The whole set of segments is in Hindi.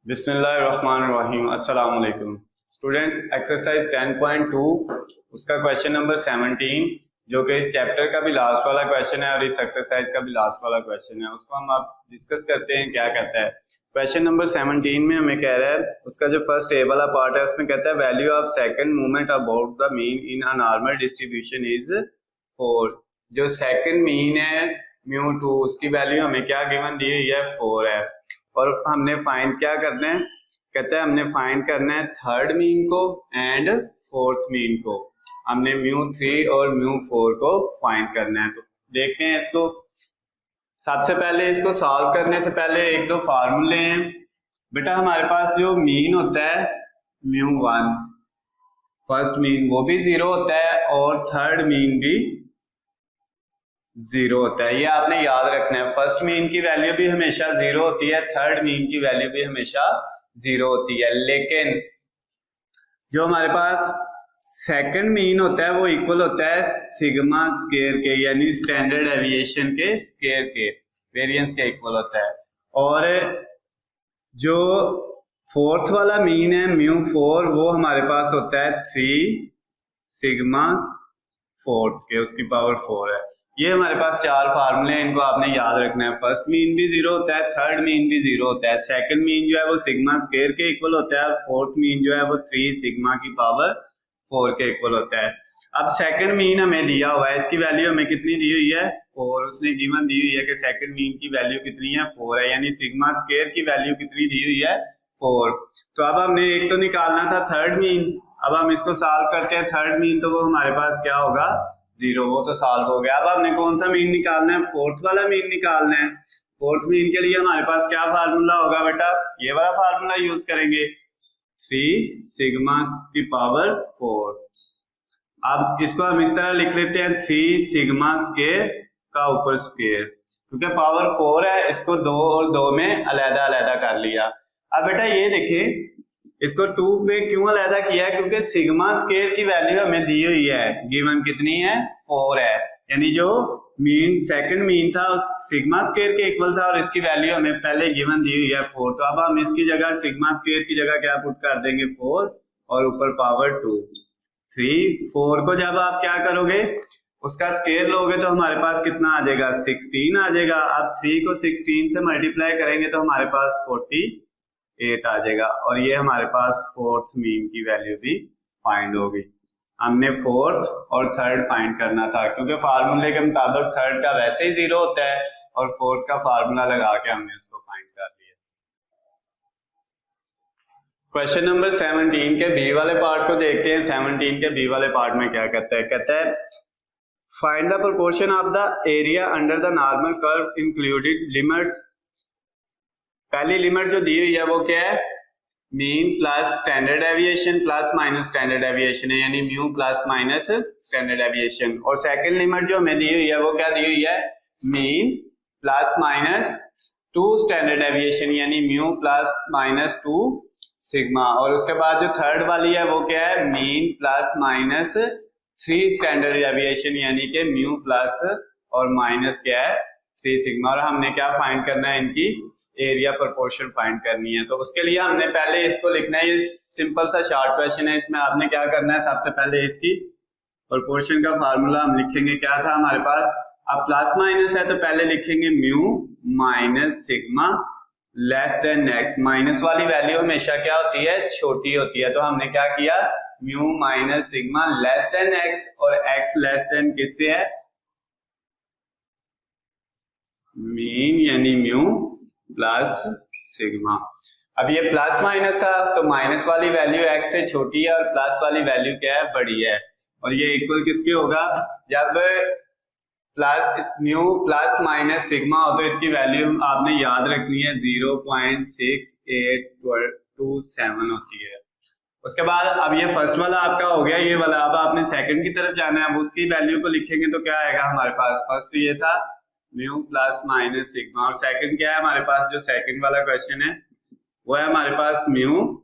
बिस्मिल्लाहिर्रहमानिर्रहीम। अस्सलाम वालेकुम स्टूडेंट्स। एक्सरसाइज 10.2 उसका क्वेश्चन नंबर 17 जो कि इस चैप्टर का भी लास्ट वाला क्वेश्चन है और इस एक्सरसाइज का भी लास्ट वाला क्वेश्चन है, उसको हम अब डिस्कस करते हैं। क्या कहता है क्वेश्चन नंबर 17 में? हमें कह रहा है उसका जो फर्स्ट ए वाला पार्ट है उसमें कहता है value of second movement about the mean in a normal distribution is 4। जो सेकंड मीन है μ2 उसकी वैल्यू हमें क्या गिवन दी हुई है 4 है और हमने फाइंड क्या करना है, कहता है हमने फाइंड करना है थर्ड मीन को एंड फोर्थ मीन को। हमने μ3 और μ4 को फाइंड करना है। तो देखते हैं इसको। सबसे पहले इसको सॉल्व करने से पहले एक दो फार्मूले हैं। बेटा हमारे पास जो मीन होता है μ1 फर्स्ट मीन वो भी 0 होता है और थर्ड मीन भी 0 होता है। ये आपने याद रखना है। फर्स्ट मीन की वैल्यू भी हमेशा 0 होती है, थर्ड मीन की वैल्यू भी हमेशा 0 होती है। लेकिन जो हमारे पास सेकंड मीन होता है वो इक्वल होता है सिग्मा स्क्वायर के, यानी स्टैंडर्ड एविएशन के स्क्वायर के, वेरिएंस के इक्वल होता है। और जो फोर्थ वाला मीन है μ4 वो हमारे पास होता है 3 सिग्मा फोर्थ के, उसकी पावर 4 है। ये हमारे पास चार फार्मूले हैं, इनको आपने याद रखना है। फर्स्ट मीन भी 0 होता है, थर्ड मीन भी 0 होता है, सेकंड मीन जो है वो सिग्मा स्क्वायर के इक्वल होता है, फोर्थ मीन जो है वो 3 सिग्मा की पावर 4 के इक्वल होता है। अब सेकंड मीन हमें दिया हुआ है, इसकी वैल्यू हमें कितनी दी हुई है 4। उसने गिवन दी हुई है कि सेकंड मीन की वैल्यू कितनी है 4 है, यानी सिग्मा स्क्वायर की वैल्यू कितनी दी हुई है 4। तो अब हमने एक तो निकालना था थर्ड मीन। अब हम इसको सॉल्व करते हैं। थर्ड मीन तो वो हमारे पास क्या होगा 0, वो तो सॉल्व हो गया। अब हमने कौन सा मीन निकालना है? फोर्थ वाला मीन निकालना है। फोर्थ मीन के लिए हमारे पास क्या फार्मूला होगा बेटा? ये वाला फार्मूला यूज करेंगे, 3 सिग्मा की पावर 4। अब इसको हम इस तरह लिख लेते हैं 3 सिग्मा स्क्वायर का ऊपर स्क्वायर, क्योंकि पावर 4 है, इसको 2 और 2 में अलग अलग कर लिया। अब बेटा ये देखिए इसको 2 में क्यों अलग किया है? क्योंकि सिग्मा स्क्वायर की वैल्यू हमें दी हुई है, गिवन कितनी है 4 है, यानी जो मीन सेकंड मीन था उस सिग्मा स्क्वायर के इक्वल था और इसकी वैल्यू हमें पहले गिवन दी हुई है 4। तो अब हम इसकी जगह सिग्मा स्क्वायर की जगह क्या पुट कर देंगे 4 और ऊपर पावर 2। 3 4 को जब आप क्या करोगे उसका स्क्वायर लोगे तो हमारे पास कितना आ जाएगा 16 आ जाएगा। अब 3 को 16 से मल्टीप्लाई करेंगे तो हमारे पास 48 आ जाएगा और ये हमारे पास फोर्थ मीन की वैल्यू भी फाइंड होगी। हमने फोर्थ और थर्ड फाइंड करना था, क्योंकि फार्मूले के मुताबिक थर्ड का वैसे ही 0 होता है और फोर्थ का फार्मूला लगा के हमने उसको फाइंड कर लिया। क्वेश्चन नंबर 17 के बी वाले पार्ट को देखते हैं। 17 के बी वाले पार्ट में क्या कहता है? कहता है find the proportion of the area under the normal curve included limits. पहली लिमिट जो दी हुई है वो क्या है? Mean plus standard aviation plus minus standard aviation है, यानी mu plus minus standard aviation. और सेकंड लिमिट जो हमें दी हुई है वो क्या दी हुई है? Mean plus minus 2 standard aviation, यानी म्यू प्लस माइनस 2 सिग्मा। और उसके बाद जो थर्ड वाली है वो क्या है? Mean plus minus 3 standard aviation, यानी कि म्यू प्लस और माइनस क्या है 3 सिग्मा। और हमने क्या फाइंड करना है? इनकी एरिया प्रोपोर्शन फाइंड करनी है। तो उसके लिए हमने पहले इसको लिखना है। ये सिंपल सा शॉर्ट क्वेश्चन है, इसमें आपने क्या करना है? सबसे पहले इसकी प्रोपोर्शन का फार्मूला हम लिखेंगे। क्या था हमारे पास? अब प्लस माइनस है तो पहले लिखेंगे mu minus sigma less than x. Minus वाली वैल्यू हमेशा क्या होती है? छोटी होती है। तो हमने क्या किया? Mu minus sigma less than x, और एक्स लेस देन किससे है? मीन, यानी म्यू प्लस सिग्मा। अब ये प्लस माइनस था तो माइनस वाली वैल्यू x से छोटी है और प्लस वाली वैल्यू क्या है? बड़ी है। और ये इक्वल किसके होगा? जब plus mu plus minus sigma हो तो इसकी वैल्यू आपने याद रखनी है 0.6827 होती है। उसके बाद अब ये फर्स्ट वाला आपका हो गया, ये वाला। अब आपने सेकंड की तरफ जाना है, अब उसकी वैल्यू को लिखेंगे तो क्या आएगा हमारे पास? फर्स्ट ये था म्यू प्लस माइनस सिग्मा और सेकंड क्या है हमारे पास? जो सेकंड वाला क्वेश्चन है वो है हमारे पास म्यू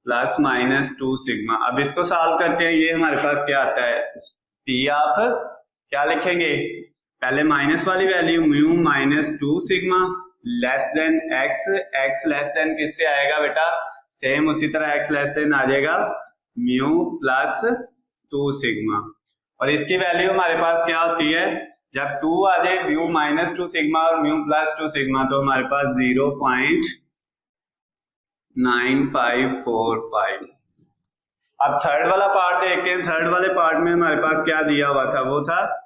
प्लस माइनस 2 सिग्मा। अब इसको सॉल्व करते हैं। ये हमारे पास क्या आता है? पी ऑफ क्या लिखेंगे? पहले माइनस वाली value mu minus 2 sigma less than x, x less than किससे आएगा बेटा, सेम उसी तरह एक्स लेस देन आ जाएगा म्यू प्लस 2 सिग्मा। और इसकी वैल्यू हमारे पास क्या होती है, जब 2 आ जाए म्यू माइनस 2 सिग्मा और म्यू प्लस 2 सिग्मा, तो हमारे पास 0.9545। अब थर्ड वाला पार्ट देखते हैं। थर्ड वाले पार्ट में हमारे पास क्या दिया हुआ था, वो था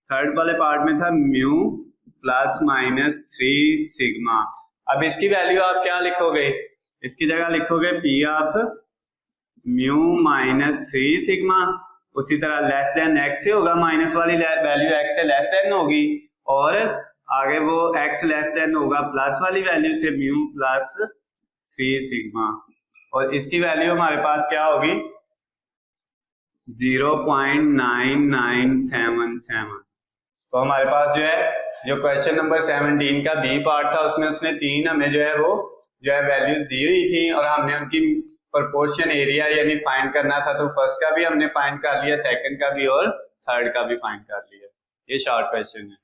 थर्ड वाले पार्ट में था म्यू प्लस माइनस 3 सिग्मा। अब इसकी वैल्यू आप क्या लिखोगे, इसकी जगह लिखोगे P of mu minus 3 sigma. उसी तरह लेस देन एक्स से होगा, माइनस वाली वैल्यू एक्स से लेस देन होगी, और आगे वो एक्स लेस देन होगा प्लस वाली वैल्यू से म्यू प्लस 3 सिग्मा। और इसकी वैल्यू हमारे पास क्या होगी 0.9977। तो हमारे पास जो है, जो क्वेश्चन नंबर 17 का बी पार्ट था, उसमें उसने 3 हमें जो है वो जो है वैल्यूज दी हुई थी, और हमने उनकी प्रोपोर्शन एरिया यानी फाइंड करना था। तो फर्स्ट का भी हमने फाइंड कर लिया, सेकंड का भी और थर्ड का भी फाइंड कर लिया। ये शॉर्ट क्वेश्चन है।